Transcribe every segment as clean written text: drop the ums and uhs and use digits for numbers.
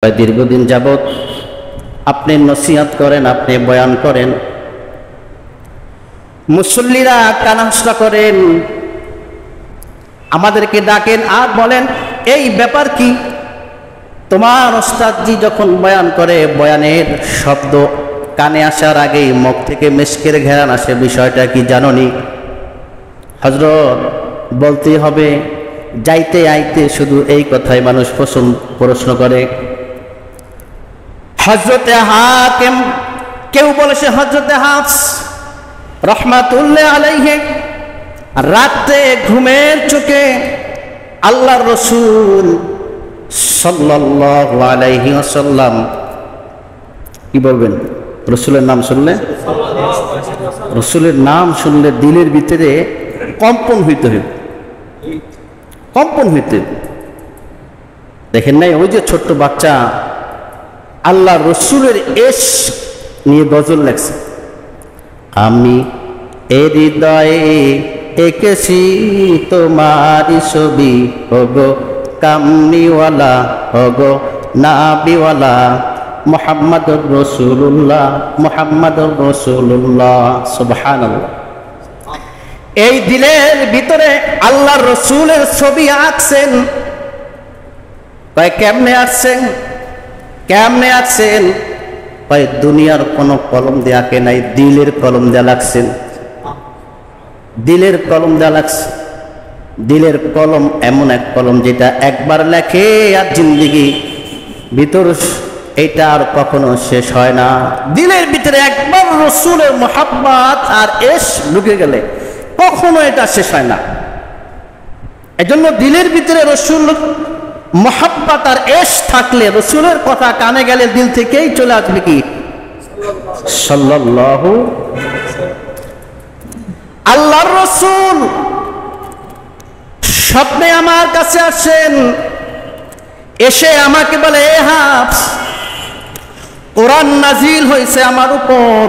দীর্ঘদিন যাবৎ আপনি নসিহত করেন, আপনি বয়ান করেন, মুসল্লিরা কানাহসা করেন, আমাদেরকে ডাকেন আর বলেন এই ব্যাপার কি? তোমার ওস্তাদজি যখন বয়ান করে বয়ানের শব্দ কানে আসার আগেই মুখ থেকে মেশকের ঘেরান আসে, বিষয়টা কি জানোনি? হযরত বলতে হবে, যাইতে আইতে শুধু এই কথাই মানুষ প্রশ্ন করে। হযরতে হাকিম, কেউ বলেছে হযরতে হাফস রহমাতুল্লাহ আলাইহি, রাতে ঘুমের চোখে আল্লাহর রাসূল সাল্লাল্লাহু আলাইহি ওয়াসাল্লাম, কি বলবেন, রাসূলের নাম শুনলে, রাসূলের নাম শুনলে দিলের ভিতরে কম্পন হইতে, কম্পন হইতে। দেখেন নাই ওই যে ছোট্ট বাচ্চা আল্লাহ রসুলের ইশক নিয়ে গজল লেখছে, আমি এ হৃদয়ে এঁকেছি তোমারি ছবি, ওগো কামনিওয়ালা, ওগো নাবিওয়ালা, মুহাম্মাদুর রাসূলুল্লাহ, মুহাম্মাদুর রাসূলুল্লাহ, সুবহানাল্লাহ। এই দিলের ভিতরে আল্লাহর রসুলের ছবি আঁকছেন। কেমনে আঁকছেন? কেমনে আঁকছেন? দুনিয়ার কোনো কলম দিয়ে আঁকে নাই, দিলের কলম দিয়ে লাগছেন, দিলের কলম দিয়ে লাগছে। দিলের কলম এমন এক কলম যেটা একবার লেখে আর জিন্দেগি ভিতর এটা আর কখনো শেষ হয় না। দিলের ভিতরে একবার রসুলের মুহাব্বত আর ইশক ঢুকে গেলে কখনো এটা শেষ হয় না। এজন্য দিলের ভিতরে রসুল মুহাব্বত আর ইশক থাকলে, রসুলের কথা কানে গেলে দিল থেকেই চলে আসবে কি সাল্লাল্লাহু। আল্লাহর রসুল স্বপ্নে আমার কাছে আসেন, এসে আমাকে বলে, এ হাফস, কোরআন নাজিল হয়েছে আমার উপর,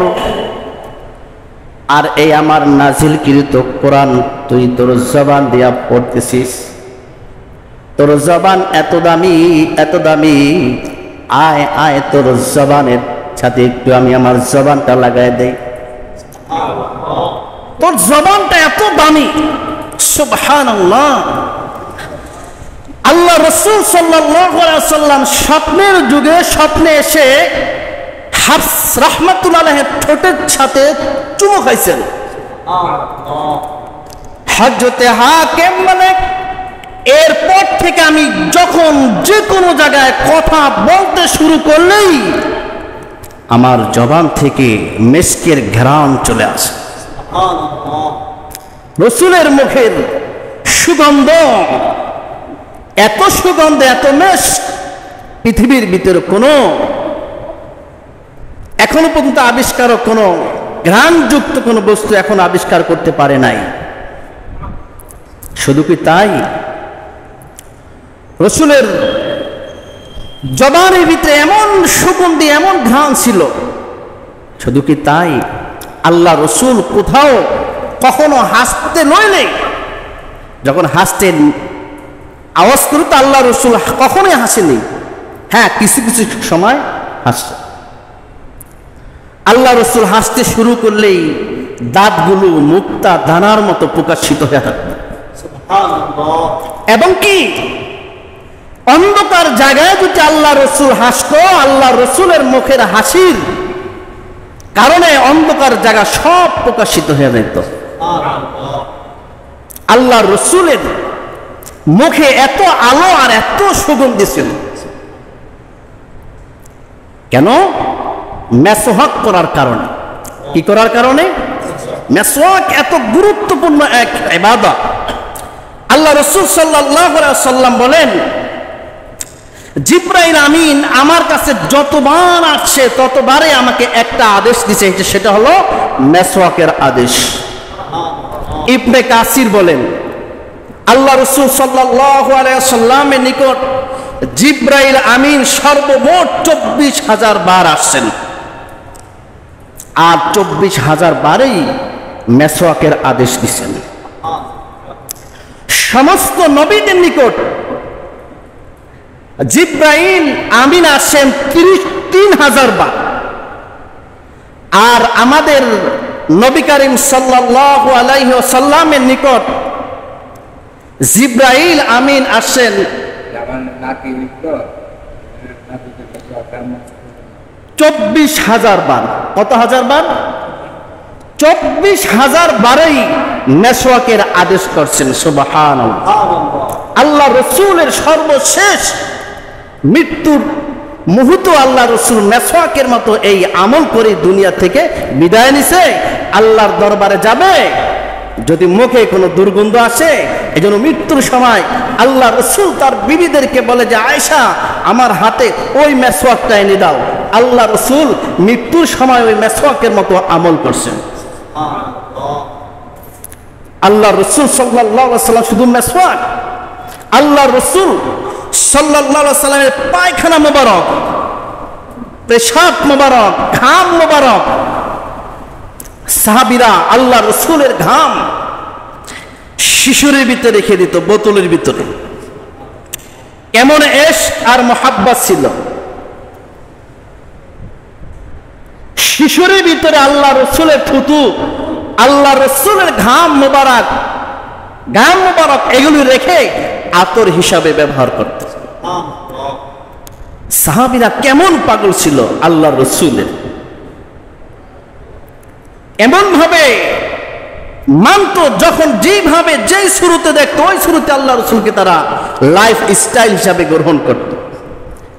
আর এই আমার নাজিলকৃত কোরআন তুই তোর জবান দিয়া পড়তেছিস, তোর জবান এত দামি, এত দামি, আয় আয় তোর জবানের সাথে একটু আমি আমার জবানটা লাগাই দেই, তোর জবানটা এত দামি। সুবহানাল্লাহ। আল্লাহ রাসূল সাল্লাল্লাহু আলাইহি ওয়াসাল্লাম স্বপ্নের যুগে স্বপ্নে এসে হাফস রাহমাতুল্লাহ আলাইহির ঠোঁটের সাথে চুমু খাইছেন। হযরতে হাকিম বলে, এরপর থেকে আমি যখন যে কোনো জায়গায় কথা বলতে শুরু করলেই আমার জবান থেকে মেশকের ঘ্রাণ চলে আসে। রসুলের মুখের সুগন্ধ, এত সুগন্ধ, এত মেশক পৃথিবীর ভিতরে কোনো এখনো পর্যন্ত আবিষ্কারক কোনো ঘ্রাণযুক্ত কোনো বস্তু এখন আবিষ্কার করতে পারে নাই। শুধু কি তাই, রসুলের জবানের ভিতরে এমন সুগন্ধি, এমন ঘ্রাণ ছিল। শুধু কি তাই, আল্লাহ রসুল কোথাও কখনো হাসতে নইলে, যখন হাসতে আওয়াজ করতো আল্লাহ রসুল কখনোই হাসেনি। হ্যাঁ, কিছু কিছু সময় হাসছে। আল্লাহ রসুল হাসতে শুরু করলেই দাঁতগুলো মুক্তা দানার মতো প্রকাশিত হয়ে থাকত। এবং কি অন্ধকার জায়গায় যদি আল্লাহ রসুল হাসতো, আল্লাহ রসুলের মুখের হাসির কারণে অন্ধকার জায়গা সব প্রকাশিত হয়ে যেত। আল্লাহ রসুলের মুখে এত আলো আর এত সুগন্ধি ছিল। কেন? মেসওয়াক করার কারণে। কি করার কারণে? মেসওয়াক এত গুরুত্বপূর্ণ এক ইবাদত। আল্লাহ রাসূল সাল্লাল্লাহু আলাইহি ওয়াসাল্লাম বলেন, জিবরাইল আমিন আমার কাছে যতবার আসছে ততবারে আমাকে একটা আদেশ দিয়েছে, সেটা হলো মেসওয়াকের আদেশ। ইবনে কাসির বলেন, আল্লাহ রাসূল সাল্লাল্লাহু আলাইহি ওয়াসাল্লামের নিকট জিবরাইল আমিন সর্বমোট 24,000 বার আসছেন, আর 24,000 বারেই মেসওয়াকের আদেশ দিচ্ছেন। সমস্ত নবীদের নিকট জিব্রাইল আমিন আসেন ৩৩,০০০ বার। আর আমাদের নবী করিম সাল্লাল্লাহু আলাইহি ওয়াসাল্লামের নিকট জিব্রাইল আমিন আসেন ২৪,০০০ বার। কত হাজার বার? ২৪,০০০ বারই মেসওয়াকের আদেশ করছেন। সুবহানাল্লাহ। আল্লাহ রসুলের সর্বশেষ মৃত্যুর মুহূর্ত আল্লাহ রসুল মেসওয়াকের মতো এই আমল করে দুনিয়া থেকে বিদায় নিছে। আল্লাহর দরবারে যাবে, যদি মুখে কোনো দুর্গন্ধ আসে, এজন্য মৃত্যুর সময় আল্লাহ রসুল তার বিবিদেরকে বলে যে আয়েশা আমার হাতে ওই মেসওয়াকটা এনে দাও। আল্লাহ রসুল মৃত্যুর সময় ওই মেসওয়াকের মতো আমল করছেন। আল্লাহ রসুল সাল্লাল্লাহু আলাইহি ওয়াসাল্লাম শুধু মেসওয়াক, আল্লাহ রসুল সাল্লাল্লাহু আলাইহি ওয়াসাল্লামের পায়খানা মোবারক, পেশাব মোবারক, ঘাম মোবারক, সাহাবীরা আল্লাহ রসুলের ঘাম শিশুরের ভিতরে রেখে দিত, বোতলের ভিতরে। কেমন ইশক আর মুহাব্বত ছিল। শিশুরের ভিতরে আল্লাহ রসুলের থুতু, আল্লাহ রসুলের ঘাম মোবারক, এগুলি রেখে আতর হিসাবে ব্যবহার করত। সাহাবীরা কেমন পাগল ছিল আল্লাহ রসুলের, এমন ভাবে মানত, যখন যেভাবে যেই শুরুতে দেখতো ওই শুরুতে আল্লাহ রসুলকে তারা লাইফ স্টাইল হিসাবে গ্রহণ করত।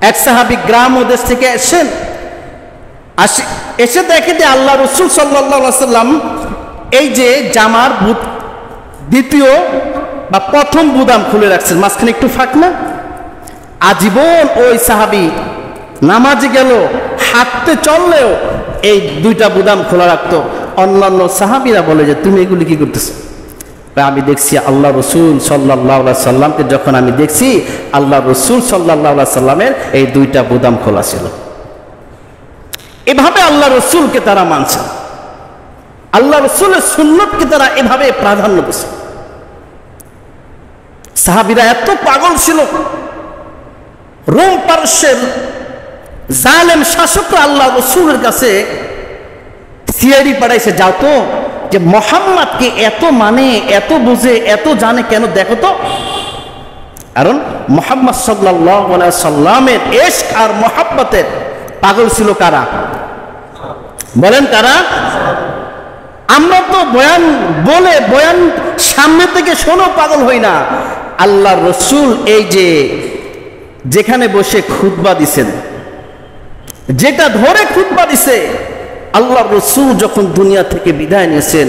এক সাহাবী গ্রাম ও দেশ থেকে এসে দেখে যে আল্লাহ রসুল সাল্লাল্লাহু আলাইহি ওয়াসাল্লাম এই যে জামার দ্বিতীয় বা প্রথম বুদাম খুলে রাখছেন, মাঝখানে একটু ফাঁক না। আজীবন ওই সাহাবী নামাজে গেল, হাঁটতে চললেও এই দুইটা বুদাম খোলা রাখতো। অন্যান্য সাহাবীরা বলে যে তুমি এগুলি কি করতেছো? আমি দেখছি আল্লাহ রসুল সাল্লাল্লাহু আলাইহি সাল্লামকে, যখন আমি দেখছি আল্লাহ রসুল সাল্লাল্লাহু আলাইহি সাল্লামের এই দুইটা বুদাম খোলা ছিল। এভাবে আল্লাহ রসুলকে তারা মানছে, আল্লাহ রসুলের সুন্নতকে তারা এভাবে প্রাধান্য দিচ্ছে। সাহাবীরা এত পাগল ছিল, রোম পারস্যের জালেম শাসকরা আল্লাহ রসুলের কাছে সিআইডি পাঠাইছে, যাও তো যে মুহাম্মদকে এত মানে, এত বুঝে, এত জানে কেন দেখো তো। কারণ মুহাম্মদ সাল্লাল্লাহু আলাইহি সাল্লামের ইশক আর মুহাব্বতের পাগল ছিল কারা? বলেন কারা? আমরা তো বয়ান বলে, বয়ান সামনে থেকে শোনো পাগল হই না। আল্লাহ রসুল এই যে যেখানে বসে খুতবা দিছেন, যেটা ধরে খুতবা দিছে, আল্লাহ রসুল যখন দুনিয়া থেকে বিদায় নিয়েছেন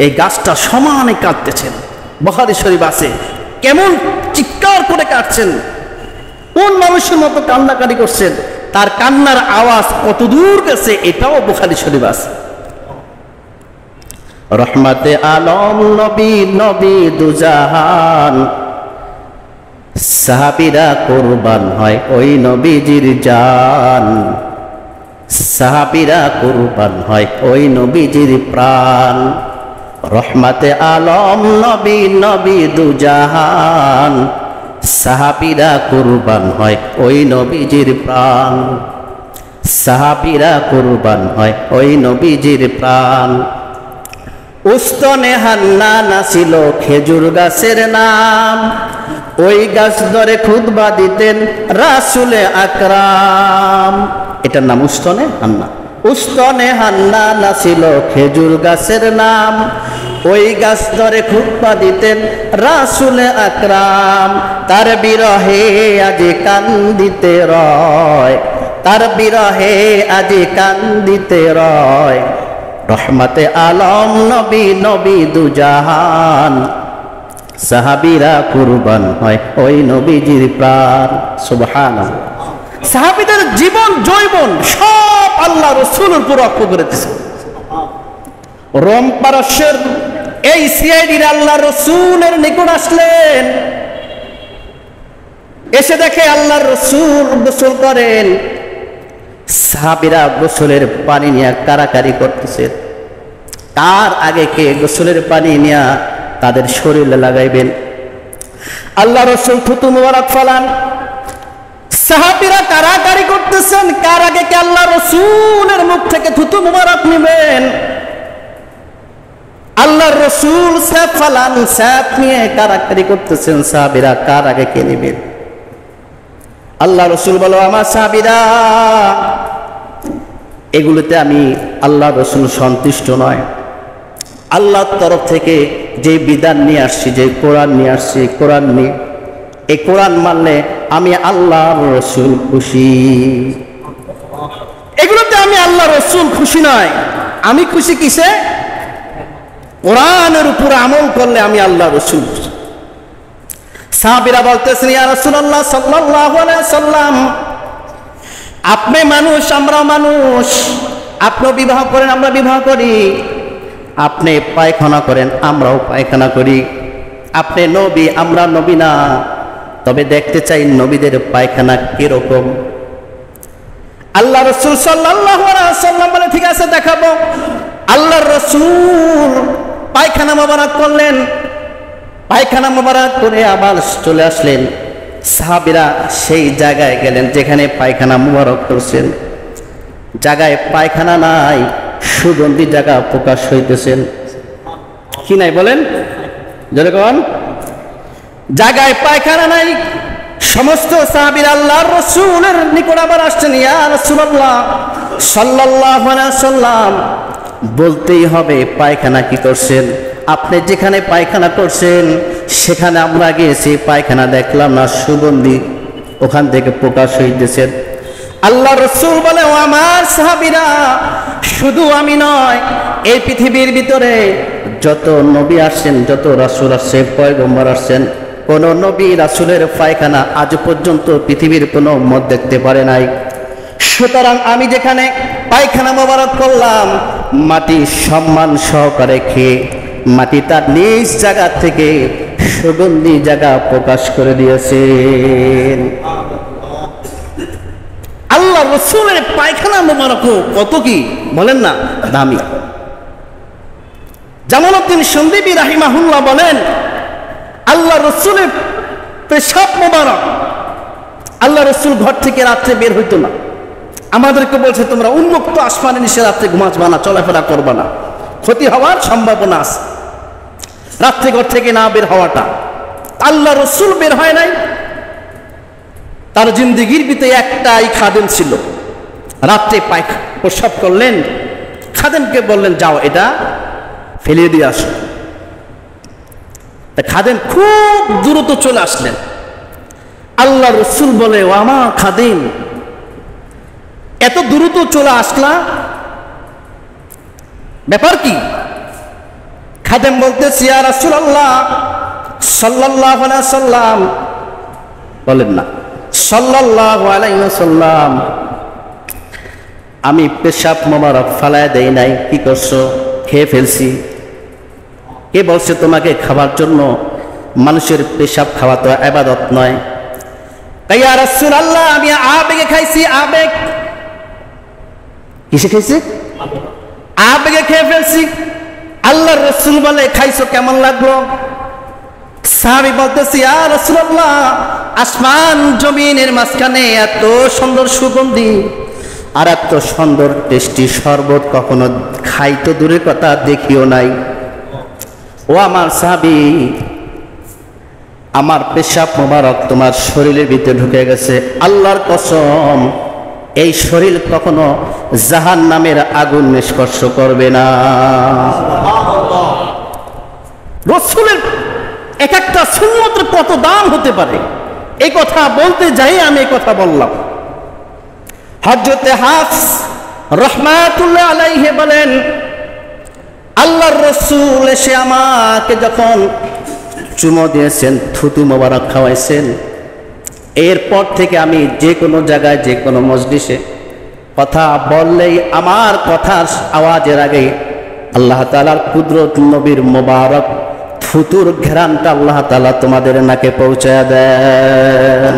এই গাছটা সমানে কাঁদতেছেন। বুখারী শরীফ আছে, কেমন চিৎকার করে কাঁদছেন, কোন মানুষের মতো কান্নাকাটি করছেন, তার কান্নার আওয়াজ কত দূর গেছে এটাও বুখারী শরীফ আছে। রহমতে আলম নবী, নবী দুজাহান, সাহাবীরা কুরবান হয় ওই নবীজির জান, সাহাবীরা কুরবান হয় ওই নবীজির প্রাণ। রহমতে আলম নবী, নবী দুজাহান, সাহাবীরা কুরবান হয় ওই নবীজির প্রাণ, সাহাবীরা কুরবান হয় ওই নবীজির প্রাণ। উস্তনে হান্নানা ছিল খেজুর গাছের নাম, ওই গাছ ধরে খুতবা দিতেন রাসূলে আকরাম। এটার নাম উস্তনে হান্না। উস্তনে হান্নানা ছিল খেজুর গাছের নাম, ওই গাছ ধরে খুতবা দিতেন রাসূলে আকরাম। তার বিরহে আজি কান্দিতে রয়, তার বিরহে আজি কান্দিতে রয়। রহমতে আলম নবী, নবী দুজাহান, সাহাবীরা কুরবান হয় ওই নবীজির প্রাণ। সুবহানাল্লাহ। সাহাবীদের জীবন জৈবন সব আল্লাহ রসুলের উপর রক্ষ করে দিয়েছে। রোম পারস্যের এই সিআইডির আল্লাহ রসুলের নিকট আসলেন, এসে দেখে আল্লাহ রসুল গোসল করেন, সাহাবীরা গোসলের পানি নিয়ে কারাকারি করতেছে। তার আগে কে গোসলের পানি নিয়ে তাদের শরীরে লাগাইবেন। আল্লাহ রসুল থুতু মুবারক ফালান, সাহাবীরা কারাকারি করতেছেন, কার আগে কে আল্লাহ রসুলের মুখ থেকে থুতু মুবারক নেবেন। আল্লাহর রসুল স্যাপ ফালান, স্যাপ নিয়ে কারাকারি করতেছেন, সাহাবীরা কার আগে কে নেবেন। আল্লাহ রসুল বলো, আমার সাহাবীরা, এগুলোতে আমি আল্লাহ রসুল সন্তুষ্ট নয়। আল্লাহর তরফ থেকে যে বিধান নিয়ে আসছি, যে কোরআন নিয়ে আসছি, কোরআন নিয়ে, এই কোরআন মানলে আমি আল্লাহর রসুল খুশি। এগুলোতে আমি আল্লাহ রসুল খুশি নয়। আমি খুশি কিসে? কোরআনের উপর আমল করলে আমি আল্লাহ রসুল খুশি। সাহাবীরা বলতেছেন, ইয়া রাসূলুল্লাহ সাল্লাল্লাহু আলাইহি সাল্লাম, আপনি মানুষ, আমরা মানুষ, আপনি বিবাহ করেন, আমরা বিবাহ করি, আপনি পায়খানা করেন, আমরাও পায়খানা করি, আপনি নবী, আমরা নবী না, তবে দেখতে চাই নবীদের পায়খানা কিরকম। আল্লাহ রসুল সাল্লাল্লাহু আলাইহি সাল্লাম বলে, ঠিক আছে দেখাবো। আল্লাহর রসুল পায়খানা মোবারক করলেন, পায়খানা মোবারক করে আবার চলে আসলেন। সাহাবীরা সেই জায়গায় গেলেন যেখানে পায়খানা মোবারক করছেন। জায়গায় পায়খানা নাই, সুগন্ধি জায়গা প্রকাশ হইতেছেন। কি নাই বলেন? যেরকম জায়গায় পায়খানা নাই। সমস্ত সাহাবীরা আল্লাহর রাসূলের নিকট আবার আসছেন, ইয়া রাসূলুল্লাহ সাল্লাল্লাহু আলাইহি সাল্লাম, বলতেই হবে পায়খানা কি করছেন। আপনি যেখানে পায়খানা করছেন সেখানে আমরা গিয়েছি, পায়খানা দেখলাম না, সুগন্ধি ওখান থেকে প্রকাশ হইতেছে। আল্লাহ রসুল বলে, ও আমার সাহাবীরা, শুধু আমি নয়, এই পৃথিবীর ভিতরে যত নবী আসছেন, যত রাসূল আসছে, পয়গম্বর আসছেন, কোন নবী রাসূলের পায়খানা আজ পর্যন্ত পৃথিবীর কোনো উম্মত দেখতে পারে নাই। সুতরাং আমি যেখানে পায়খানা মোবারক করলাম, মাটি সম্মান সহকারে খেয়ে মাটি তার নিজ জায়গা থেকে সুগন্ধি জায়গা প্রকাশ করে দিয়েছেন। আল্লাহ রসুলের পায়খানা মোবারক কত কি বলেন না দামি। জামালউদ্দিন সন্দীপী রাহিমাহুল্লাহ বলেন, আল্লাহ রসুলের পেশাব মোবারক, আল্লাহ রসুল ঘর থেকে রাত্রে বের হইতো না। আমাদেরকে বলছে, তোমরা উন্মুক্ত আসমানে নিচে রাত্রে ঘুমাসবা না, চলাফেরা করবা না, ক্ষতি হওয়ার সম্ভাবনা আছে রাত্রে ঘর থেকে না বের হওয়াটা। আল্লাহ রসুল বের হয় নাই। তার জিন্দিগির ভিতরে একটাই খাদেম ছিল, রাত্রে প্রস্রাব করলেন, খাদেমকে বললেন, যাও এটা ফেলে দিয়ে আসো। খাদেম খুব দ্রুত চলে আসলেন। আল্লাহ রসুল বলে, ও আমার খাদেম, এত দ্রুত চলে আসলা, ব্যাপার কি? খাদেম বলতেছি, ইয়া রাসূলুল্লাহ সাল্লাল্লাহু আলাইহি সাল্লাম, বলেন না সাল্লাল্লাহু আলাইহি ওয়াসাল্লাম, আমি পেশাব মোবারক ফালায় দেই নাই, কি করছো? খেয়ে ফেলছি। কে বলছে তোমাকে খাবার জন্য? মানুষের পেশাব খাওয়া তো ইবাদত নয়। ইয়া রাসূলুল্লাহ, আমি আবেগে খাইছি। আবেগ কিসে খাইছি? আবেগে খেয়ে ফেলছি। আল্লাহর রাসূল বলে, খাইছো কেমন লাগলো? সাহাবী বলতেছি, ইয়া রাসূলুল্লাহ, আসমান জমিনের মাঝখানে এত সুন্দর সুগন্ধি আর এত সুন্দর টেস্টি শরবত কখনো খাই তো দূরের কথা, দেখিও নাই। ও আমার সাহাবী, আমার পেশাব মোবারক তোমার শরীরের ভিতরে ঢুকে গেছে। আল্লাহর কসম, এই শরীর কখনো জাহান্নামের আগুন স্পর্শ করবে না। রাসূলের এক একটা সুন্নতের কত দাম হতে পারে, এই কথা বলতে যাই আমি এই কথা বললাম। হযরতে হাফস রাহমাতুল্লাহ আলাইহি বলেন, আল্লাহর রাসূল এসে আমাকে যখন চুমো দিয়েছেন, থুতু মোবারক খাওয়াইছেন, এরপর থেকে আমি যে কোনো জায়গায়, যে কোনো মজলিসে কথা বললেই আমার কথার আওয়াজের আগে আল্লাহ তাআলার কুদরত, নবীর মোবারক থুতুর ঘেরানটা আল্লাহ তাআলা তোমাদের নাকে পৌঁছায় দেন।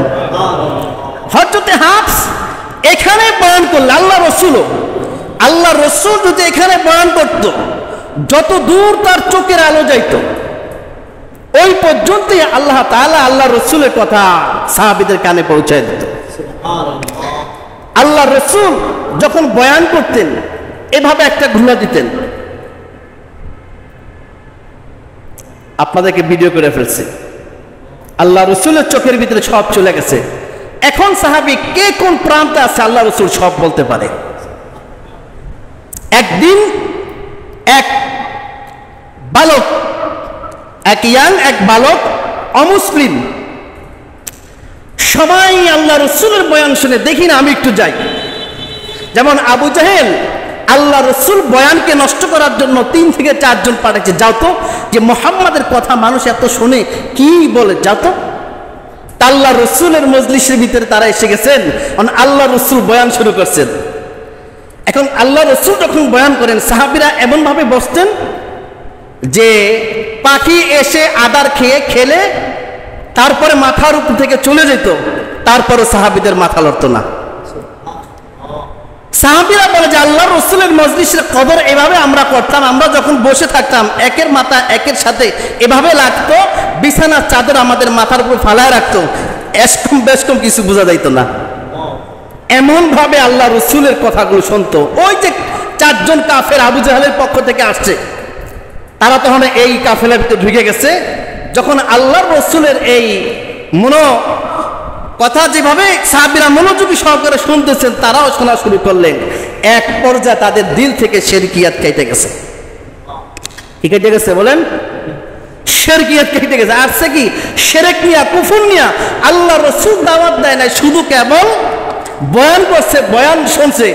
হযরতে হাফস এখানে বয়ান করলে, আল্লাহ রসুল যদি এখানে বয়ান করত, যত দূর তার চোখের আলো যাইত, ওই পর্যন্তই আল্লাহ তাআলা আল্লাহ রসুলের কথা সাহাবীদের কানে পৌঁছায় দিত। আল্লাহ রসুল যখন বয়ান করতেন এভাবে একটা ঘুলা দিতেন। আপনাদেরকে ভিডিও করে ফেলছে, আল্লাহ রসুলের চোখের ভিতরে সব চলে গেছে। এখন সাহাবী কে কোন প্রান্তে আছে আল্লাহ রসুল সব বলতে পারে। একদিন এক বালক, এক বালক অমুসলিম, সবাই আল্লাহ রসুলের বয়ান শুনে, দেখি না আমি একটু যাই। যেমন আবু জাহেল আল্লাহ রসুল বয়ানকে নষ্ট করার জন্য 3 থেকে 4 জন পাঠাচ্ছে, যাও তো, যে মোহাম্মদের কথা মানুষ এত শুনে কি বলে, যাও তো। আল্লাহ রসুলের মজলিসের ভিতরে তারা এসে গেছেন, আল্লাহ রসুল বয়ান শুরু করছেন। এখন আল্লাহ রসুল যখন বয়ান করেন, সাহাবীরা এমন ভাবে বসতেন যে পাখি এসে আদার খেলে তারপরে মাথার উপর থেকে চলে যেত, তারপরে সাহাবীদের মাথা লড়তো না। সাহাবীরা বলে যে আল্লাহ রসুলের মজলিসের কদর এভাবে আমরা করতাম, আমরা যখন বসে থাকতাম একের মাথা একের সাথে এভাবে লাগতো, বিছানার চাদর আমাদের মাথার উপর ফালায় রাখতো, এসকম বেশকম কিছু বোঝা যাইতো না। এমন ভাবে আল্লাহ রসুলের কথাগুলো শুনতো। ওই যে 4 জন কাফের আবু জাহেলের পক্ষ থেকে আসছে, তারা তখন এই কাফেলার ভিতরে ঢুকে গেছে। যখন আল্লাহ রসুলের এই কথা যেভাবে সাহাবীরা মনোযোগী সহকারে শুনতেছেন, তারাও শোনা শুরু করলেন। এক পর্যায়ে তাদের দিল থেকে শিরকিয়াত কেটে গেছে। কি কেটে গেছে বলেন? শিরকিয়াত কেটে গেছে। আসছে কি? শিরক নিয়া, কুফর নিয়া। আল্লাহ রসুল দাওয়াত দেয় না, শুধু কেবল বয়ান করছে, বয়ান শুনছে।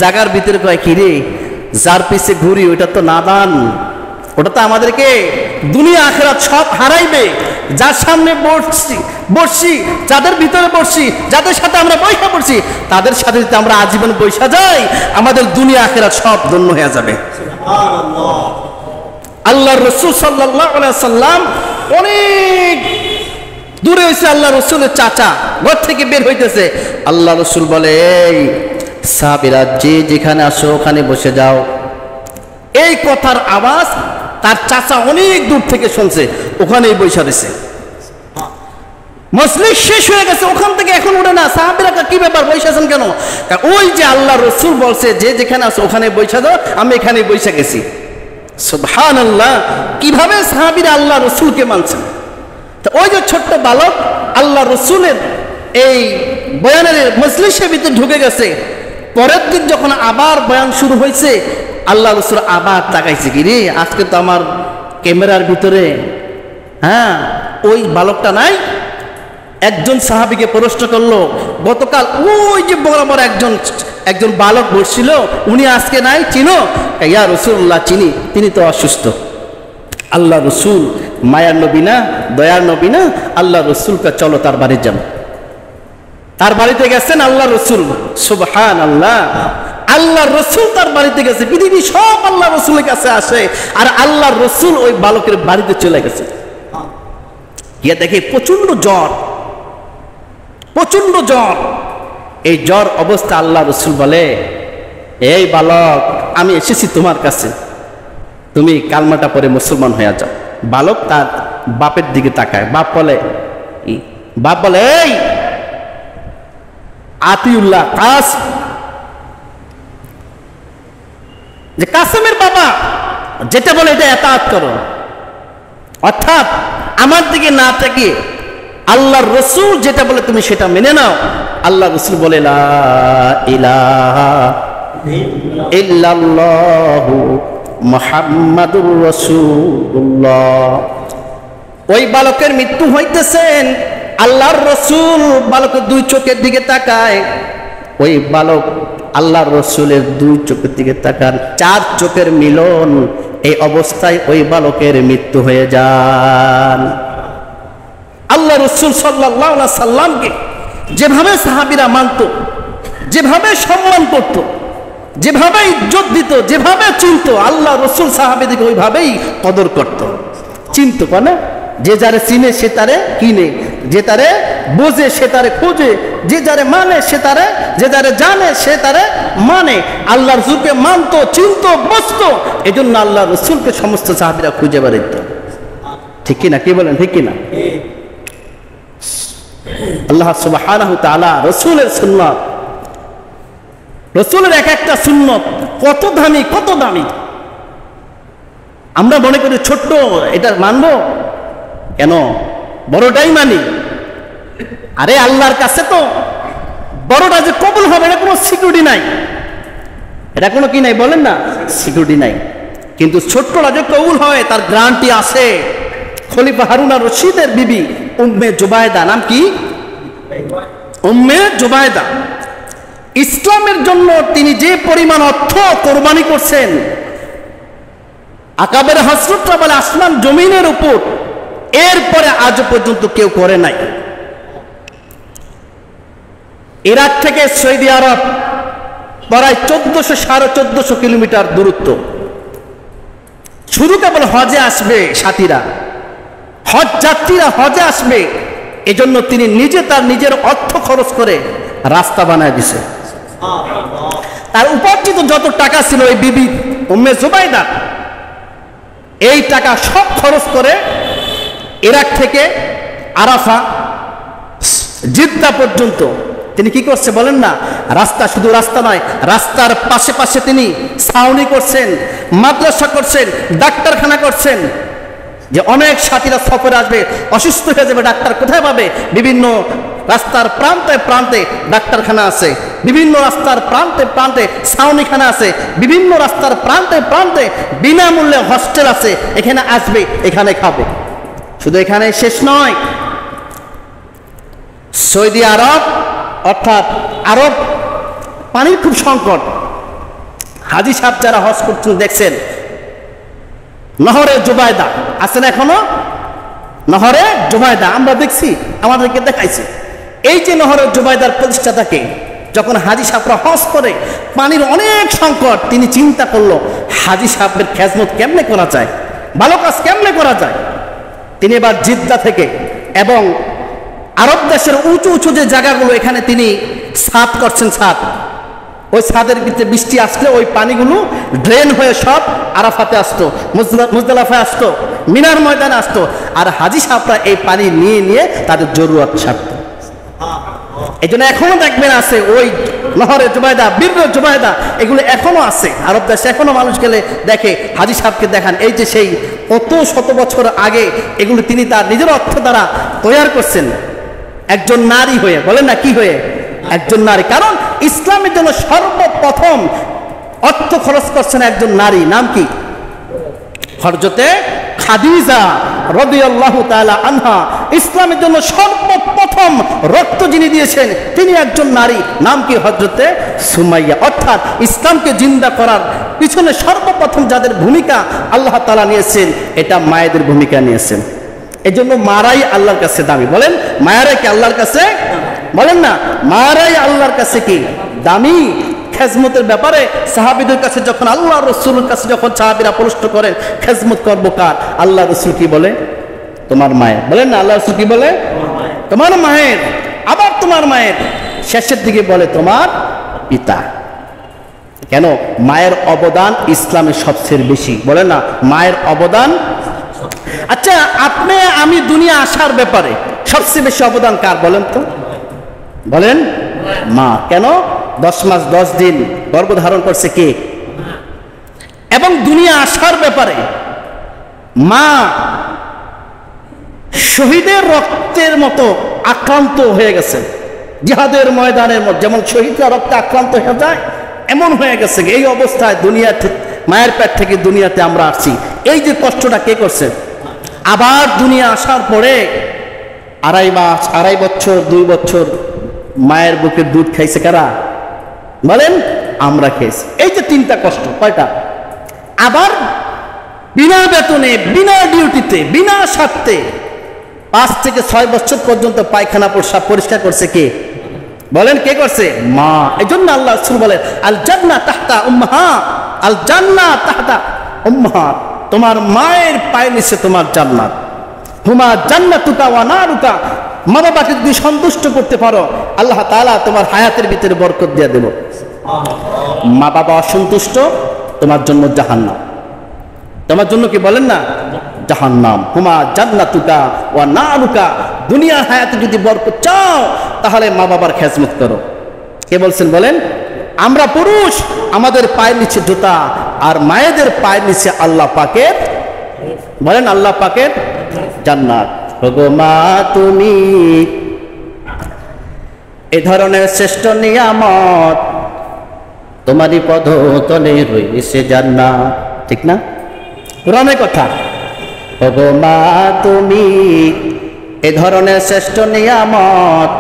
জাগার ভিতরে কয়, কি রে, যার পিছে ঘুরি ওইটা তো নাদান, ওটা তো আমাদেরকে দুনিয়া আখিরাত সব হারাইবে। যার সামনে বসছি, যাদের ভিতরে বসছি, যাদের সাথে আমরা বৈশা পড়ছি, তাদের সাথে যদি আমরা আজীবন বৈশা যাই, আমাদের দুনিয়া আখিরাত সব ধন্য হয়ে যাবে। আল্লাহ রসুল সাল্লাল্লাহু আলাইহি সাল্লাম অনেক দূরে হয়েছে। আল্লাহ রসুলের চাচা ঘর থেকে বের হইতেছে। আল্লাহ রসুল বলে, এই সাহাবীরা যে যেখানে আসো ওখানে বসে যাও। এই কথার আওয়াজ তার চাচা অনেক দূর থেকে শুনছে, ওখানেই বৈশা দিছে। মজলিস শেষ হয়ে গেছে, ওখান থেকে এখন উঠে না। সাহাবীরা কি ব্যাপার, বৈশাছেন কেন? ওই যে আল্লাহ রসুল বলছে যে যেখানে আসো ওখানে বৈশা দাও, আমি এখানে বৈশা গেছি। সুবহানাল্লাহ, কিভাবে সাহাবীরা আল্লাহ রসুলকে মানছেন। ওই যে ছোট্ট বালক আল্লাহ রসুলের এই বয়ানের মজলিসের ভিতরে ঢুকে গেছে। পরের দিন যখন আবার বয়ান শুরু হয়েছে, আল্লাহ রসুল আবার তাকাইছে, কি রে, আজকে তো আমার ক্যামেরার ভিতরে ওই বালকটা নাই। একজন সাহাবীকে প্রশ্ন করলো, গতকাল ওই যে বরাবর একজন বালক বসছিল, উনি আজকে নাই, চিনো? ইয়া রাসূলুল্লাহ, চিনি, তিনি তো অসুস্থ। আল্লাহ রসুল মায়ার নবী না, দয়ার নবী না? আল্লাহ রসুলকে চলো তার বাড়ি যান। তার বাড়িতে গেছেন আল্লাহ রসুল। সুবহানাল্লাহ, আল্লাহ রসুল তার বাড়িতে গেছে। পৃথিবী সব আল্লাহ রসুলের কাছে আসে, আর আল্লাহ রসুল ওই বালকের বাড়িতে চলে গেছে। গিয়ে দেখে প্রচন্ড জ্বর, প্রচন্ড জ্বর। এই জ্বর অবস্থা আল্লাহ রসুল বলে, এই বালক, আমি এসেছি তোমার কাছে, তুমি কালমাটা পরে মুসলমান হয়ে যাও। বালক তার বাপের দিকে তাকায়। বাপ বলে, এই আতিউল্লাহ কাসম, যে কাসেমের বাবা যেটা বলে এটা এতাআত করো। অর্থাৎ আমার দিকে না তাকিয়ে আল্লাহর রসুল যেটা বলে তুমি সেটা মেনে নাও। আল্লাহ রসুল বলে, লা ইলাহা ইল্লাল্লাহু মুহাম্মাদুর রাসূলুল্লাহ। ওই বালকের মৃত্যু হইতেছেন, আল্লাহর রসুল বালকের 2 চোখের দিকে তাকায়। ওই বালক আল্লাহর রসুলের 2 চোখের দিকে তাকান, 4 চোখের মিলন। এই অবস্থায় ওই বালকের মৃত্যু হয়ে যান। আল্লাহ রসুল সাল্লাল্লাহু আলাইহি সাল্লামকে যেভাবে সাহাবীরা মানত, যেভাবে সম্মান করত, যেভাবে ইজ্জত দিত, যেভাবে চিনত, আল্লাহ রসুল সাহাবীদেরকে ওইভাবেই কদর করত, চিনত। না, যে যারে চিনে সে তারে কিনে, যে তারে বোঝে সে তারে খোঁজে, যে যারে মানে সে তারে, যে যারে জানে সে তারে মানে। আল্লাহ রসুলকে মানত, চিনত, বসত। এই জন্য আল্লাহ রসুলকে সমস্ত সাহাবীরা খুঁজে বেড়াইত। ঠিক কিনা? কি বলেন, ঠিক কিনা? আল্লাহ সুবহানাহু তাআলা রাসূলের সুন্নাত, রাসূলের এক একটা সুন্নত কত দামি, কত দামি। আমরা মনে করি ছোট্ট, এটা মানবো কেন, বড়টাই মানি। আরে আল্লাহর কাছে তো বড়টা যে কবুল হবে এটা কোনো সিকিউরিটি নাই, এটা কোনো কি নাই বলেন না, সিকিউরিটি নাই। কিন্তু ছোট্টটা যে কবুল হয় তার গ্যারান্টি আছে। খলিফা হারুন আর রশিদের বিবি উম্মে জুবায়দা, নাম কি? উম্মে জুবায়দা। ইসলামের জন্য তিনি যে পরিমাণ অর্থ কোরবানি করছেন, আকাবের হযরতরা বলে আসমান জমিনের উপর, এরপরে আজ পর্যন্ত কেউ করে নাই। ইরাক থেকে সৌদি আরব প্রায় 1400-1450 কিলোমিটার দূরত্ব। শুধু কেবল হজে আসবে সাথীরা, হজ যাত্রীরা হজে আসবে, এজন্য তিনি নিজে তার নিজের অর্থ খরচ করে রাস্তা বানায় দিছে। তার উপার্জিত যত টাকা ছিল ওই বিবি উম্মে জুবায়দা এই টাকা সব খরচ করে ইরাক থেকে আরাফা জিদ্দা পর্যন্ত তিনি কি করছে বলেন না, রাস্তা, শুধু রাস্তা নয়, রাস্তার পাশে পাশে তিনি ছাউনি করছেন, মাদ্রাসা করছেন, ডাক্তারখানা করছেন, যে অনেক সাথীরা সফরে আসবে, অসুস্থ হয়ে যাবে, ডাক্তার কোথায় পাবে? বিভিন্ন রাস্তার প্রান্তে প্রান্তে ডাক্তারখানা আছে, বিভিন্ন রাস্তার প্রান্তে প্রান্তে ছাউনিখানা আছে, বিভিন্ন রাস্তার প্রান্তে প্রান্তে বিনামূল্যে হস্টেল আছে। এখানে আসবে, এখানে খাবে। শুধু এখানে শেষ নয়, সৌদি আরব অর্থাৎ আরব পানির খুব সংকট। হাজী সাহেব যারা হজ করছেন দেখছেন, নহরে জুবায়দা আছেন এখনো, নহরে জুবায়দা আমরা দেখছি, আমাদেরকে দেখাইছে। এই যে নহরে জুবায়দার প্রতিষ্ঠাতাকে যখন হাজী সাহেবরা হজ করে, পানির অনেক সংকট, তিনি চিন্তা করলো হাজী সাহেবের খেজমত কেমনে করা যায়, ভালো কাজ কেমনে করা যায়। তিনি এবার জিদ্দা থেকে এবং আরব দেশের উঁচু উঁচু যে জায়গাগুলো, এখানে তিনি ছাদ করছেন, ছাদ। ওই ছাদের ভিতরে বৃষ্টি আসলে ওই পানিগুলো ড্রেন হয়ে সব আরাফাতে আসতো, মুজদালিফায় আসতো, মিনার ময়দানে আসতো, আর হাজী সাহেবরা এই পানি নিয়ে নিয়ে তাদের জরুরত ছাড়তো। এই জন্য এখনো দেখবেন আছে ওই নহরে জুবায়দা, বীর জুবায়দা, এগুলো এখনো আছে আরব দেশে। এখনো মানুষ গেলে দেখে, হাজী সাহেবকে দেখান, এই যে সেই কত শত বছর আগে এগুলো তিনি তার নিজের অর্থ দ্বারা তৈরি করছেন, একজন নারী হয়ে। বলেন না, কি হয়ে? একজন নারী। কারণ ইসলামের জন্য সর্বপ্রথম অর্থ খরচ করছেন একজন নারী, নাম কি? হযরতে খাদিজা রাদিয়াল্লাহু তাআলা আনহা। ইসলামের জন্য সর্বপ্রথম রক্ত যিনি দিয়েছেন তিনি একজন নারী, নাম কি? হযরতে সুমাইয়া। অর্থাৎ ইসলামকে জিন্দা করার পিছনে সর্বপ্রথম যাদের ভূমিকা আল্লাহ তাআলা নিয়েছেন, এটা মায়েদের ভূমিকা নিয়েছেন। এজন্য মারাই আল্লাহর কাছে দামি। বলেন, মায়েরাই কি আল্লাহর কাছে? বলেন না, মায়েরাই আল্লাহর কাছে কি দামি। খেজমতের ব্যাপারে সাহাবীদের কাছে যখন আল্লাহ রসুলের কাছে যখন সাহাবীরা প্রশ্ন করেন খেজমত করবো কার, আল্লাহ রসুল কি বলে? তোমার মায়ের। বলেন না, আল্লাহ রসুল কি বলে? তোমার মায়ের। আবার তোমার মায়ের শেষের দিকে বলে তোমার পিতা। কেন? মায়ের অবদান ইসলামে সবচেয়ে বেশি। বলেন না, মায়ের অবদান। আচ্ছা, আপনি আমি দুনিয়া আসার ব্যাপারে সবচেয়ে বেশি অবদান কার বলেন তো? বলেন, মা। কেন? 10 মাস 10 দিন গর্ভধারণ করছে কে? এবং দুনিয়া আসার ব্যাপারে মা শহীদের রক্তের মতো আক্রান্ত হয়ে গেছে। জিহাদের ময়দানের মধ্যে যেমন শহীদরা রক্তে আক্রান্ত হয়ে যায়, এমন হয়ে গেছে। এই অবস্থায় দুনিয়াতে, মায়ের পেট থেকে দুনিয়াতে আমরা আসছি, এই যে কষ্টটা কে করছে? আবার দুনিয়া আসার পরে 2.5 মাস, 2.5 বছর, 2 বছর মায়ের বুকের দুধ খাইছে কারা? বলেন, আমরা খেয়েছি। এই যে 3টা কষ্ট। কয়টা? আবার বিনা বেতনে, বিনা ডিউটিতে, বিনা স্বার্থে 5 থেকে 6 বছর পর্যন্ত পায়খানা প্রস্রাব পরিষ্কার করছে কে? বলেন, কে করছে? মা। এই জন্য আল্লাহ রাসূল বলেন, আল জান্নাহ তাহতা উম্মাহাত, আল জান্নাহ তাহতা উম্মাহাত, তোমার মায়ের পায়ের নিচে তোমার জান্নাত। হুমা জান্নাতুকা ওয়া নারুকা, মা বাবাকে যদি সন্তুষ্ট করতে পারো আল্লাহ তাআলা তোমার হায়াতের ভিতরে বরকত দিয়ে দেব। মা বাবা অসন্তুষ্ট, তোমার জন্য জাহান্নাম। তোমার জন্য কি? বলেন না, জাহান্নাম। হুমা জান্নাতুকা ওয়া নারুকা, দুনিয়ার হায়াতে যদি বরকত চাও তাহলে মা বাবার খেজমত করো। কে বলছেন বলেন? আমরা পুরুষ, আমাদের পায়ের নিচে জুতা, আর মায়েদের পায়ের নিচে আল্লাহ পাকের, বলেন আল্লাহ পাকের জান্নাত। ওগো মা তুমি এ ধরনের শ্রেষ্ঠ নিয়ামত, তোমারই পদতলে রয়েছে জান্নাত। ঠিক না? কোরআনের কথা। ওগো মা তুমি এ ধরনের শ্রেষ্ঠ নিয়ামত,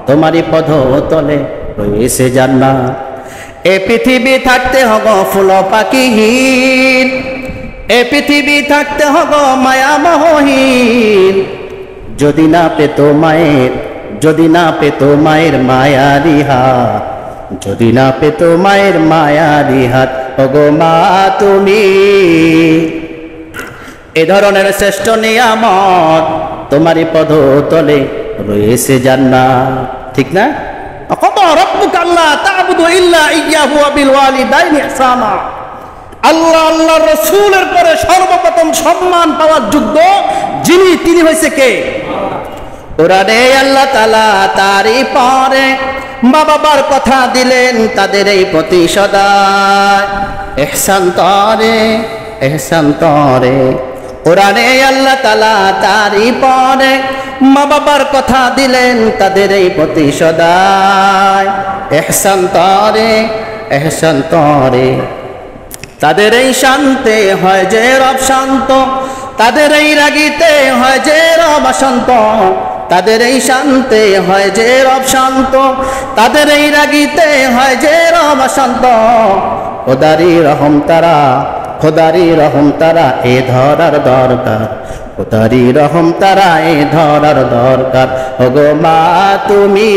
তোমারই পদতলে রয়েছে জান্নাত। এ পৃথিবী থাকতে হগ ফুল পাখিহীন, এ পৃথিবী থাকতে হগ মায়া মোহহীন, যদি না পেত মায়ের, যদি না পেত মায়ের মায়ারি হাত, যদি না পেত মায়ের মায়ারি হাত। ওগো মা তুমি এ ধরনের শ্রেষ্ঠ নিয়ামত, তোমারই পদতলে রয়েছে জান্নাত। ঠিক না? আল্লাহ আল্লাহ রসুলের পরে সর্বপ্রথম সম্মান পাওয়ার যোগ্য যিনি, তিনি হয়েছে কে? কোরআনে আল্লাহ তাআলা তারই পরে মা বাবার কথা দিলেন, তাদের এই প্রতি সদায় ইহসান তরে, ইহসান তরে। কোরআনে আল্লাহ তাআলা তারই পরে মা বাবার কথা দিলেন, তাদের এই প্রতি সদায় ইহসান তরে, ইহসান তরে। তাদের এই শান্তে হয় যে রব শান্ত, তাদের এই রাগিতে হয় যে রব শান্ত, তাদের এই শান্তে হয় যে রব শান্ত, তাদের এই রাগিতে হয় যে রব শান্ত। খোদারি রহম তারা, খোদারি রহম তারা এ ধরার দরকার, খোদারি রহম তারা এ ধরার দরকার। ওগো মা তুমি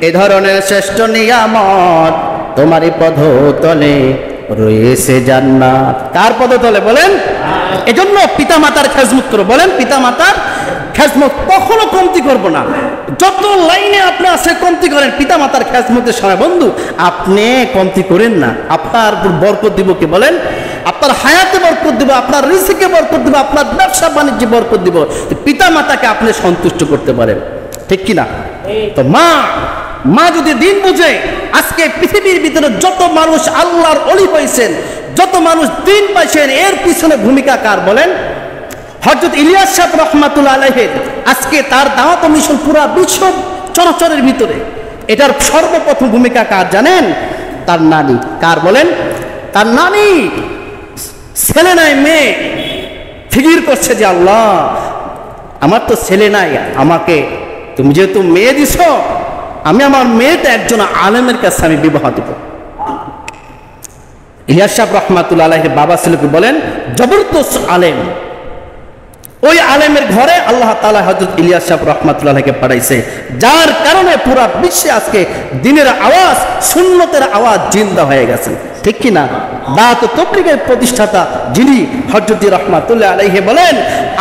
এ ধরনের শ্রেষ্ঠ নিয়ামত, তোমারই পদতলে রয়েছে জান্নাত। কার পদতলে বলেন? এজন্য পিতা মাতার খেজমত করো। বলেন পিতা মাতার খেজমত কখনো কমতি করবো না। যত লাইনে আপনি আছে কমতি করেন, পিতা মাতার খেজমতের সময় বন্ধু আপনি কমতি করেন না। আপনার বরকত দিব কে? বলেন আপনার হায়াতে বরকত দিব, আপনার রিজিকে বরকত দিব, আপনার ব্যবসা বাণিজ্যে বরকত দিব। পিতা মাতাকে আপনি সন্তুষ্ট করতে পারেন। ঠিক কিনা? তো মা, মা যদি দিন বুঝে, আজকে পৃথিবীর ভিতরে যত মানুষ আল্লাহর ওলি হয়েছেন, যত মানুষ দিন পাইছেন, এর পিছনে ভূমিকা কার বলেন? হযরত ইলিয়াস সাহেব রহমাতুল্লাহ আলাইহি, আজকে তার দাওয়াত মিশন পুরা বিশ্ব চরাচরের ভিতরে, এটার সর্বপ্রথম ভূমিকা কার জানেন? তার নানি। কার বলেন? তার নানি। ছেলে নাই, মেয়ে, ফিকির করছে যে আল্লাহ আমার তো ছেলে নাই, আমাকে তুমি যেহেতু মেয়ে দিছ, আমি আমার মেয়েটা একজন আলেমের কাছে আমি বিবাহ দেব। ইলিয়াস সাহেব রহমাতুল্লাহ আলাইহির বাবা ছিল কি বলেন? জবরদস্ত আলেম। ওই আলেমের ঘরে আল্লাহ তাআলা হযরত ইলিয়াস সাহেব রাহমাতুল্লাহ আলাইহিকে পাঠাইছে, যার কারণে পুরো বিশ্বে আজকে দ্বীনের আওয়াজ, সুন্নতের আওয়াজ জিন্দা হয়ে গেছে। ঠিক কি না? দাওয়াত ও তাবলীগের প্রতিষ্ঠাতা যিনি হযরত রাহমাতুল্লাহ আলাইহি বলেন,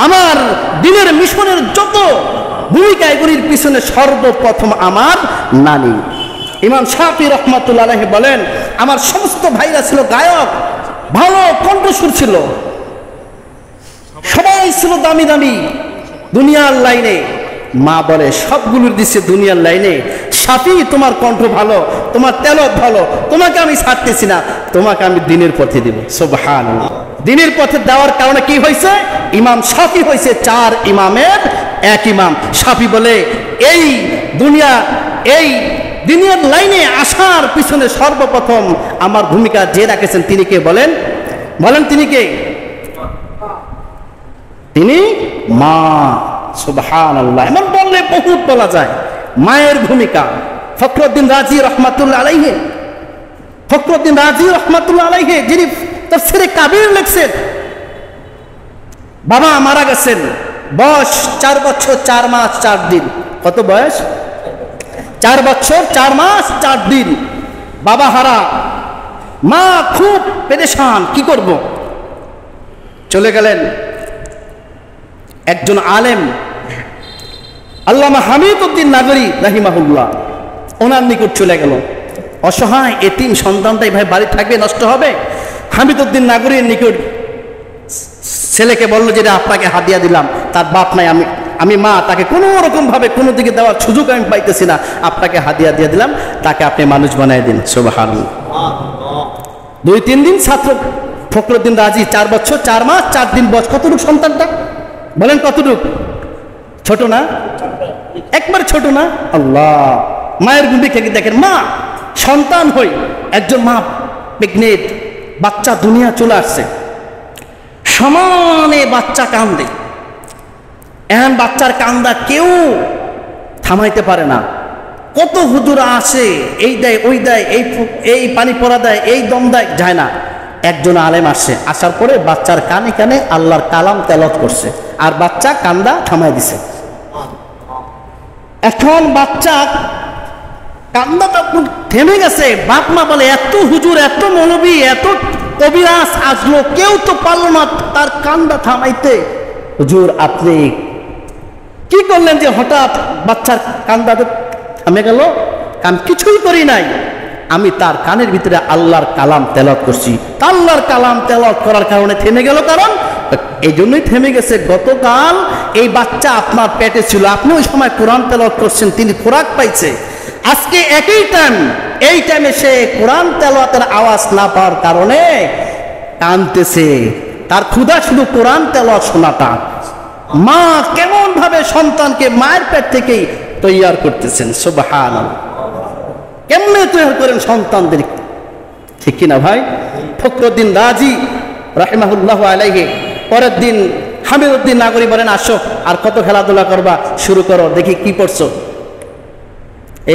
আমার দ্বীনের মিশনের যত ভূমিকা এগুলির পিছনে সর্বপ্রথম আমার নানি। ইমাম শাফি রাহমাতুল্লাহ আলাইহি বলেন, আমার সমস্ত ভাইরা ছিল গায়ক, ভালো কণ্ঠস্বর ছিল, সবাই ছিল দামি দামি দুনিয়ার লাইনে। মা বলে সবগুলোর দিচ্ছে দুনিয়ার লাইনে, শাফি তোমার কণ্ঠ ভালো, তোমার তেলত ভালো, তোমাকে আমি ছাড়তেছি না, তোমাকে আমি দ্বীনের পথে দেব। সুবহানাল্লাহ। দ্বীনের পথে দেওয়ার কারণে কি হয়েছে? ইমাম শাফি হয়েছে 4 ইমামের এক ইমাম। শাফি বলে এই দুনিয়া, এই দ্বীনের লাইনে আসার পিছনে সর্বপ্রথম আমার ভূমিকা যে রাখেছেন তিনি কে বলেন? বলেন তিনি কে? তিনি মা। সুবহানাল্লাহ। এমন বললে বহুত বলা যায়। মায়ের ভূমিকা ফখরুদ্দিন রাজি রহমাতুল্লাহ আলাইহি, ফখরুদ্দিন রাজি রহমাতুল্লাহ আলাইহি যিনি তাফসীরে কাবীর লিখছেন, বাবা মারা গেছেন, বয়স 4 বছর 4 মাস 4 দিন। কত বয়স? 4 বছর 4 মাস 4 দিন। বাবা হারা, মা খুব পেরেশান, কি করব? চলে গেলেন একজন আলেম আল্লামা হামিদউদ্দিন নাগরী রাহিমাহুল্লাহ, ওনার নিকট চলে গেল। অসহায় এতিম সন্তানটাই ভাই বাড়ি থাকবে, নষ্ট হবে। হামিদউদ্দিন নাগরীর নিকট ছেলেকে বলল যে আপনাকে হাদিয়া দিলাম, তার বাপ নাই, আমি আমি মা, তাকে কোনো রকম ভাবে কোনো দিকে দেওয়ার সুযোগ আমি পাইতেছি না, আপনাকে হাদিয়া দিয়ে দিলাম, তাকে আপনি মানুষ বানাই দিন। সুবহানাল্লাহ। 2-3 দিন ছাত্র ফখরুদ্দিন রাজি, 4 বছর 4 মাস 4 দিন বয়স। কতটুক সন্তানটা বলেন, কতটুক? ছোট না? একবার ছোট না? আল্লাহ, মায়ের ভূমিকা কি দেখেন। মা সন্তান হই, একজন মা প্রেগনেন্ট, বাচ্চা দুনিয়া চলে আসছে, সমানে বাচ্চা কান্দে। এখন বাচ্চার কান্দা কেউ থামাইতে পারে না। কত হুজুরা আসে, এই দেয় ওই দেয়, এই পানি পড়া দেয়, এই দম দেয়, যায় না। একজন আলেম আসে, আসার পরে বাচ্চার কানে কানে আল্লাহর কালাম তেলাওয়াত করছে, আর বাচ্চা কান্দা থামাই দিছে। এখন বাচ্চা কান্দাটা থেমে গেছে। বাপ মা বলে, এত হুজুর, এত মৌলবী, এত কবিরাজ আসলো, কেউ তো পারলো না তার কান্দা থামাইতে। হুজুর আপনি কি করলেন যে হঠাৎ বাচ্চার কান্দা থামে গেল? আমি কিছুই করি নাই, আমি তার কানের ভিতরে আল্লাহর কালাম তেলাওয়াত করছি। আল্লাহর কালাম তেলাওয়াত করার কারণে থেমে গেল। কারণ এই জন্যই থেমে গেছে, গতকাল এই বাচ্চা আপনার পেটে ছিল, আপনি ওই সময় কোরআন তেলাওয়াত করছেন, তিনি খোরাক পাইছে। আজকে একই টাইম, এই টাইমে সে কোরআন তেলাওয়াতের আওয়াজ না পাওয়ার কারণে কাঁদতেছে। তার ক্ষুধা শুধু কোরআন তেলাওয়াত শোনাটা। মা কেমন ভাবে সন্তানকে মায়ের পেট থেকেই তৈয়ার করতেছেন। সুবহানাল্লাহ। কেমনে তৈরি করেন সন্তানদের, ঠিক কিনা ভাই? ফখরুদ্দিন রাজি রাহিমাহুল্লাহ আলাইহি পরের দিন হামিদউদ্দিন নাগরী বলেন, আসো আর কত খেলাধুলা করবা, শুরু করো, দেখি কি পড়ছো।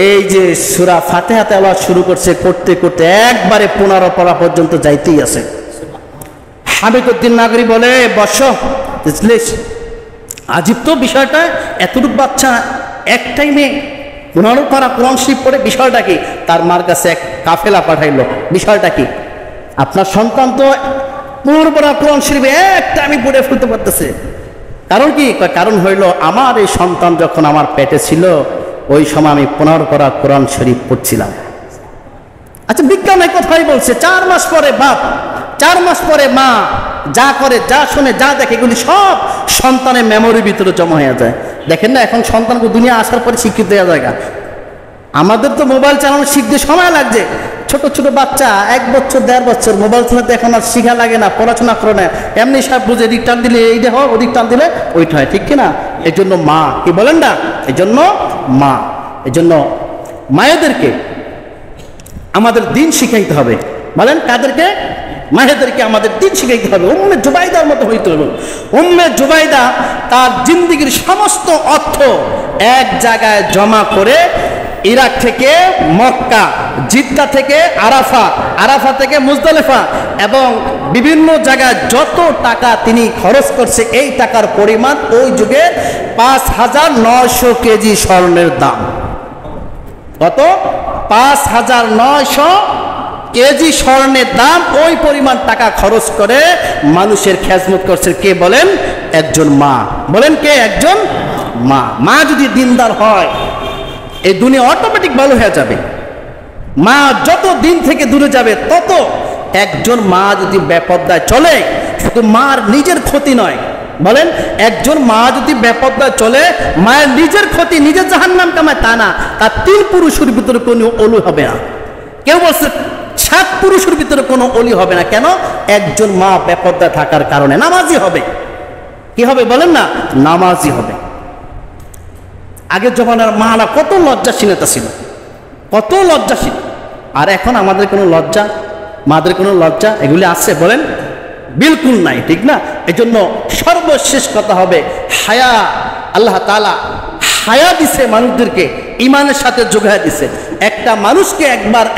এই যে সূরা ফাতিহা তেলাওয়াত শুরু করছে, করতে করতে একবারে 15 পড়া পর্যন্ত যাইতেই আছে। হামিদউদ্দিন নাগরী বলে, বসো। আজিব তো বিষয়টা, এতটুকু বাচ্চা এক টাইমে 15 পারা কোরআন শরীফ পড়ে। বিষয়টা কি? তার মার কাছে এক কাফেলা পাঠাইলো। বিষয়টা কি? আপনার সন্তান তো 15 পারা কোরআন শরীফ এক টাইমে পড়ে ফেলতে পারতেছে। কারণ কি? কারণ হইল, আমার এই সন্তান যখন আমার পেটে ছিল, ওই সময় আমি 15 পারা কোরআন শরীফ পড়ছিলাম। আচ্ছা, বিজ্ঞান এই কথাই বলছে। 4 মাস পরে বাপ, 4 মাস পরে মা যা করে, যা শুনে, যা দেখে, এগুলি সব সন্তানের মেমোরির ভিতরে জমা হয়ে যায়। দেখেন না, এখন সন্তানকে দুনিয়া আসার পরে শিক্ষিত দেওয়া যায়। আমাদের তো মোবাইল চালানো শিখতে সময় লাগছে। ছোট ছোট বাচ্চা 1 বছর 1.5 বছর মোবাইল চালাতে এখন আর শিখা লাগে না, পড়াশোনা করে না, এমনি সব বুঝে, এদিক টান দিলে এইটা হয়, ওদিক টান দিলে ওইটা হয়, ঠিক কিনা? এই জন্য মা, কি বলেন না, এই জন্য মা, এই জন্য মায়েদেরকে আমাদের দিন শিখাইতে হবে। বলেন কাদেরকে? মায়েদেরকে আমাদের দিন শিখাইতে হবে। উম্মে জুবাইদার মতো হইতে হবে। উম্মে জুবাইদা তার জিন্দেগীর সমস্ত অর্থ এক জায়গায় জমা করে ইরাক থেকে মক্কা, জিদ্দা থেকে আরাফা, আরাফা থেকে মুজদালিফা এবং বিভিন্ন জায়গায় যত টাকা তিনি খরচ করছে, এই টাকার পরিমাণ ওই যুগে 5900 কেজি স্বর্ণের দাম। কত? 5900 কেজি স্বর্ণের দাম। ওই পরিমাণ টাকা খরচ করে মানুষের খেজমত করছে কে বলেন? একজন মা। বলেন কে? একজন মা। মা যদি দিনদার হয়, এই দুনিয়া অটোমেটিক ভালো হয়ে যাবে। মা যত দিন থেকে দূরে যাবে, তত একজন মা যদি বেপরদায় চলে, শুধু মার নিজের ক্ষতি নয়। বলেন, একজন মা যদি বেপরদায় চলে, মায়ের নিজের ক্ষতি, নিজের জাহান্নাম কামায়, তা না, তার 3 পুরুষের ভিতরে কোনো অলি হবে না। কেউ বলছে 7 পুরুষের ভিতরে কোনো অলি হবে না। কেন? একজন মা বেপরদায় থাকার কারণে। নামাজি হবে। কি হবে বলেন না? নামাজি হবে। আগের জমানার মারা কত লজ্জাশীল ছিল, কত লজ্জাশীল। আর এখন আমাদের কোনো লজ্জা, মাদের কোনো লজ্জা এগুলি আছে? বলেন বিলকুল নাই, ঠিক না? এই জন্য সর্বশেষ কথা হবে হায়া। আল্লাহ তাআলা হায়া দিছে মানুষদেরকে, ইমানের সাথে যোগায় দিছে। একটা মানুষকে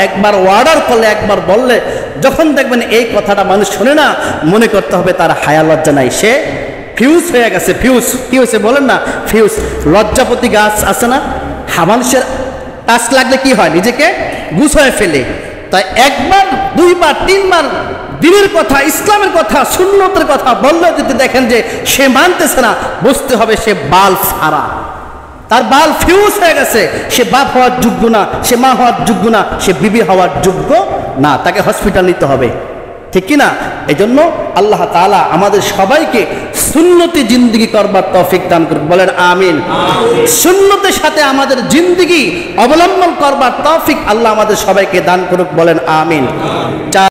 একবার অর্ডার করলে, একবার বললে, যখন দেখবেন এই কথাটা মানুষ শোনে না, মনে করতে হবে তার হায়া লজ্জা নাই, সে ফিউজ হয়ে গেছে। ফিউজ কি হয়েছে বলেন না? ফিউজ। লজ্জাপতি গাছ আছে না, মানুষের টাচ লাগলে কি হয়? নিজেকে গুছায় ফেলে। তাই 1 বার 2 বার 3 বার দিনের কথা, ইসলামের কথা, সুন্নতের কথা বললে যদি দেখেন যে সে মানতেছে না, বুঝতে হবে সে বাল ফারা, তার বাল ফিউজ হয়ে গেছে। সে বাপ হওয়ার যোগ্য না, সে মা হওয়ার যোগ্য না, সে বিবি হওয়ার যোগ্য না। তাকে হসপিটাল নিতে হবে। ঠিক কিনা? এই জন্য আল্লাহ তাআলা আমাদের সবাইকে সুন্নতি জিন্দেগি করবার তৌফিক দান করুন, বলেন আমিন। সুন্নতের সাথে আমাদের জিন্দেগি অবলম্বন করবার তৌফিক আল্লাহ আমাদের সবাইকে দান করুক, বলেন আমিন।